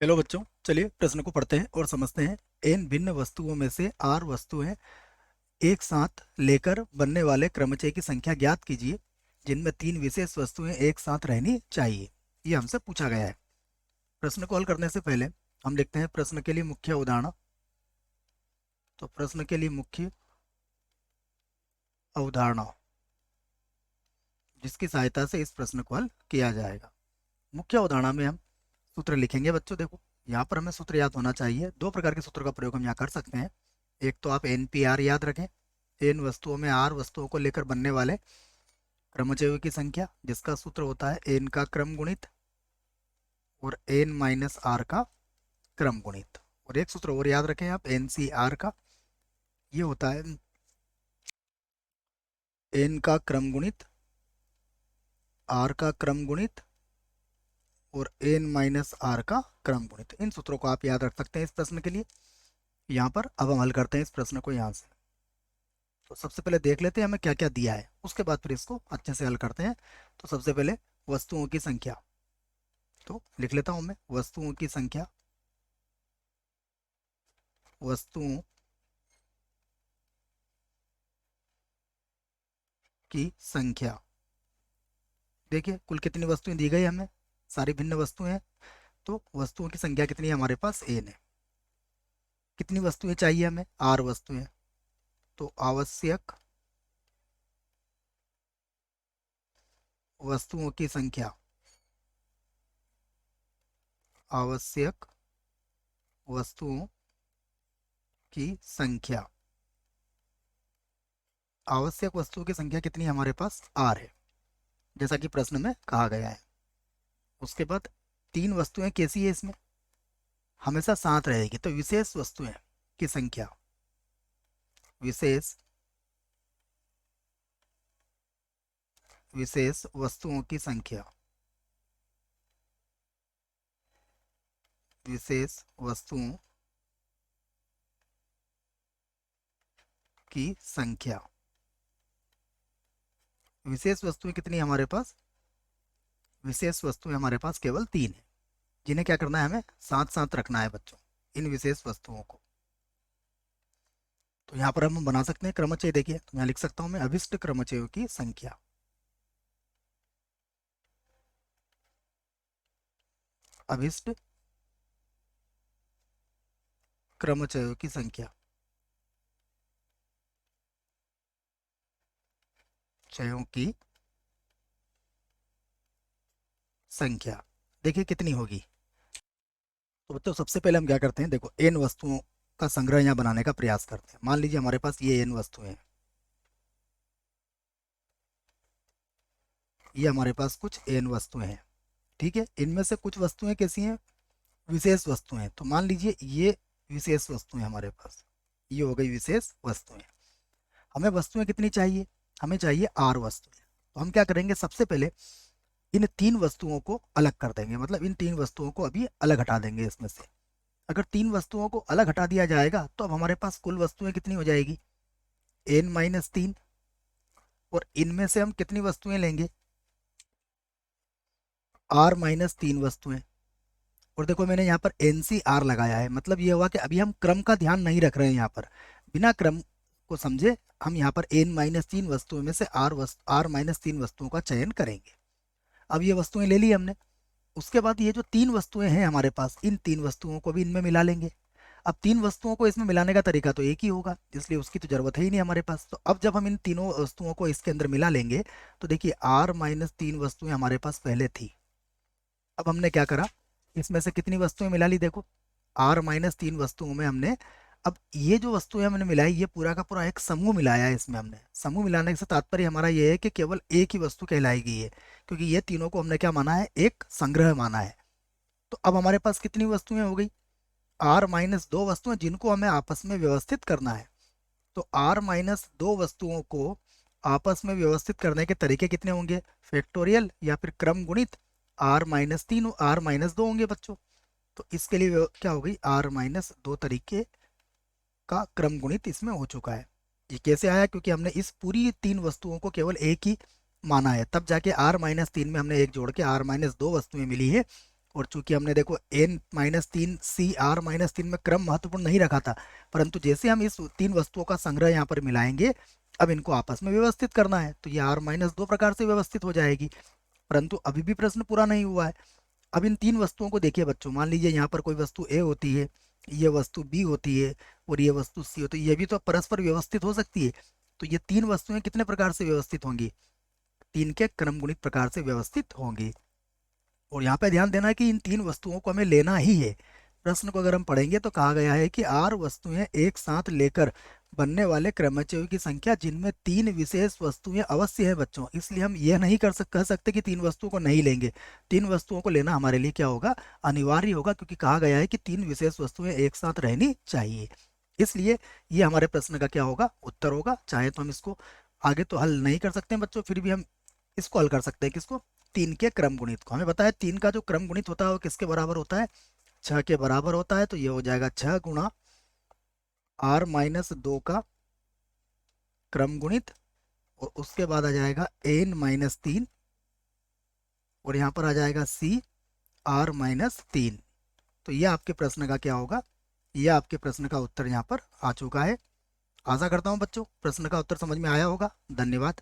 Hello बच्चों, चलिए प्रश्न को पढ़ते हैं और समझते हैं। n भिन्न वस्तुओं में से r वस्तुएं एक साथ लेकर बनने वाले क्रमचय की संख्या ज्ञात कीजिए जिनमें तीन विशेष वस्तुएं एक साथ रहनी चाहिए। ये हमसे पूछा गया है। प्रश्न को हल करने से पहले हम लिखते हैं प्रश्न के लिए मुख्य उदाहरण। तो प्रश्न के लिए मुख्य अवधारणा जिसकी सहायता से इस प्रश्न को हल किया जाएगा। मुख्य अवधारणा में हम सूत्र लिखेंगे। बच्चों देखो, यहाँ पर हमें सूत्र याद होना चाहिए। दो प्रकार के सूत्र का प्रयोग हम यहाँ कर सकते हैं। एक तो आप NPR याद रखें, n वस्तुओं में r वस्तुओं को लेकर बनने वाले क्रमचयों की संख्या, जिसका सूत्र होता है n का क्रम गुणित और n माइनस r का क्रम गुणित। और एक सूत्र और याद रखें आप NCR का, ये होता है n का क्रम गुणित, r का क्रम गुणित और n माइनस r का क्रम गुणित। इन सूत्रों को आप याद रख सकते हैं इस प्रश्न के लिए। यहाँ पर अब हम हल करते हैं इस प्रश्न को यहाँ से। तो सबसे पहले देख लेते हैं हमें क्या क्या दिया है, उसके बाद फिर इसको अच्छे से हल करते हैं। तो सबसे पहले वस्तुओं की संख्या, तो लिख लेता हूं मैं वस्तुओं की संख्या। वस्तुओं की संख्या, देखिए कुल कितनी वस्तुएं दी गई हमें, सारी भिन्न वस्तुएं हैं। तो वस्तुओं की संख्या कितनी है हमारे पास, n है। कितनी वस्तुएं चाहिए हमें, r वस्तुएं। तो आवश्यक वस्तुओं की संख्या, आवश्यक वस्तुओं की संख्या, आवश्यक वस्तुओं की संख्या कितनी है हमारे पास, r है, जैसा कि प्रश्न में कहा गया है। उसके बाद तीन वस्तुएं कैसी है इसमें, हमेशा साथ रहेगी। तो विशेष वस्तुएं की संख्या, विशेष विशेष वस्तुओं की संख्या, विशेष वस्तुओं की संख्या। विशेष वस्तुएं कितनी है हमारे पास, विशेष वस्तुएं हमारे पास केवल तीन है, जिन्हें क्या करना है, हमें साथ साथ रखना है बच्चों, इन विशेष वस्तुओं को। तो यहाँ पर हम बना सकते हैं क्रमचय। देखिए तो यहाँ लिख सकता हूँ मैं अभिष्ट क्रमचयों की संख्या, अभिष्ट क्रमचयों की संख्या, चयों की संख्या देखिए कितनी होगी। तो बच्चों सबसे पहले हम क्या करते हैं, देखो n वस्तुओं का संग्रह यहाँ बनाने का प्रयास करते हैं। मान लीजिए हमारे पास ये n वस्तुएं हैं, ये हमारे पास कुछ n वस्तुएं हैं, ठीक है। इनमें से कुछ वस्तुएं कैसी हैं, विशेष वस्तुएं हैं। तो मान लीजिए ये विशेष वस्तुएं हमारे पास, ये हो गई विशेष वस्तुएं। हमें वस्तुएं कितनी चाहिए, हमें चाहिए r वस्तुएं। तो हम क्या करेंगे, सबसे पहले इन तीन वस्तुओं को अलग कर देंगे, मतलब इन तीन वस्तुओं को अभी अलग हटा देंगे इसमें से। अगर तीन वस्तुओं को अलग हटा दिया जाएगा तो अब हमारे पास कुल वस्तुएं कितनी हो जाएगी, n-3। और इनमें से हम कितनी वस्तुएं लेंगे, r-3 वस्तुएं। और देखो मैंने यहाँ पर NCR लगाया है, मतलब ये हुआ कि अभी हम क्रम का ध्यान नहीं रख रहे हैं। यहाँ पर बिना क्रम को समझे हम यहाँ पर n-3 वस्तुओं में से r-3 वस्तुओं का चयन करेंगे। अब ये वस्तुएं ले ली हमने। उसके बाद ये जो तीन वस्तुएं हैं हमारे पास, इन तीन वस्तुओं को भी इनमें मिला लेंगे। अब तीन वस्तुओं को इसमें मिलाने का तरीका तो एक ही होगा, इसलिए उसकी तो जरूरत है ही नहीं हमारे पास। तो अब जब हम इन तीनों वस्तुओं को इसके अंदर मिला लेंगे तो देखिए r-3 वस्तुएं हमारे पास पहले थी। अब हमने क्या करा, इसमें से कितनी वस्तुएं मिला ली, देखो r-3 वस्तुओं में हमने, अब ये जो वस्तुएं हमने मिलाई ये पूरा का पूरा एक समूह मिलाया है इसमें हमने। समूह मिलाने से तात्पर्य हमारा ये है कि केवल एक ही वस्तु कहलाएगी ये, क्योंकि ये तीनों को हमने क्या माना है, एक संग्रह माना है। तो अब हमारे पास कितनी वस्तुएं हो गई, r-2 वस्तुएं, जिनको हमें आपस में व्यवस्थित करना है। तो r-2 वस्तुओं को आपस में व्यवस्थित करने के तरीके कितने होंगे, फैक्टोरियल या फिर क्रम गुणित। r-3 r-2 होंगे बच्चों। तो इसके लिए क्या हो गई, r-2 तरीके का क्रम गुणित इसमें हो चुका है। ये कैसे आया, क्योंकि हमने इस पूरी तीन वस्तुओं को केवल एक ही माना है, तब जाके r-3 में हमने एक जोड़ के r-2 वस्तुएं मिली है और चूंकि हमने देखो n-3 सी आर -3 में क्रम महत्वपूर्ण नहीं रखा था, परंतु जैसे हम इस 3 वस्तुओं का संग्रह यहाँ पर मिलाएंगे, अब इनको आपस में व्यवस्थित करना है, तो ये r-2 प्रकार से व्यवस्थित हो जाएगी। परंतु अभी भी प्रश्न पूरा नहीं हुआ है। अब इन 3 वस्तुओं को देखिए बच्चों, मान लीजिए यहाँ पर कोई वस्तु ए होती है, ये वस्तु बी होती है और ये वस्तु सी होती है, ये भी तो परस्पर व्यवस्थित हो सकती है। तो ये 3 वस्तुएं कितने प्रकार से व्यवस्थित होंगी? 3 के क्रम गुणित प्रकार से व्यवस्थित होंगी। और यहाँ पे ध्यान देना है कि इन 3 वस्तुओं को हमें लेना ही है। प्रश्न को अगर हम पढ़ेंगे तो कहा गया है कि आर वस्तुएं एक साथ लेकर बनने वाले क्रमचयों की संख्या जिनमें 3 विशेष वस्तुएं अवश्य है बच्चों। इसलिए हम यह नहीं कह सकते कि 3 वस्तुओं को नहीं लेंगे। 3 वस्तुओं को लेना हमारे लिए क्या होगा? अनिवार्य होगा, क्योंकि कहा गया है कि 3 विशेष वस्तुएं एक साथ रहनी चाहिए। इसलिए ये हमारे प्रश्न का क्या होगा? उत्तर होगा। चाहे तो हम इसको आगे तो हल नहीं कर सकते हैं बच्चों, फिर भी हम इसको हल कर सकते हैं। किसको? 3 के क्रम गुणित को। हमें पता है 3 का जो क्रम गुणित होता है वो किसके बराबर होता है? 6 के बराबर होता है। तो ये हो जाएगा 6 गुणा r-2 का क्रम गुणित, और उसके बाद आ जाएगा n-3, और यहाँ पर आ जाएगा c r-3। तो ये आपके प्रश्न का क्या होगा? ये आपके प्रश्न का उत्तर यहाँ पर आ चुका है। आशा करता हूँ बच्चों प्रश्न का उत्तर समझ में आया होगा। धन्यवाद।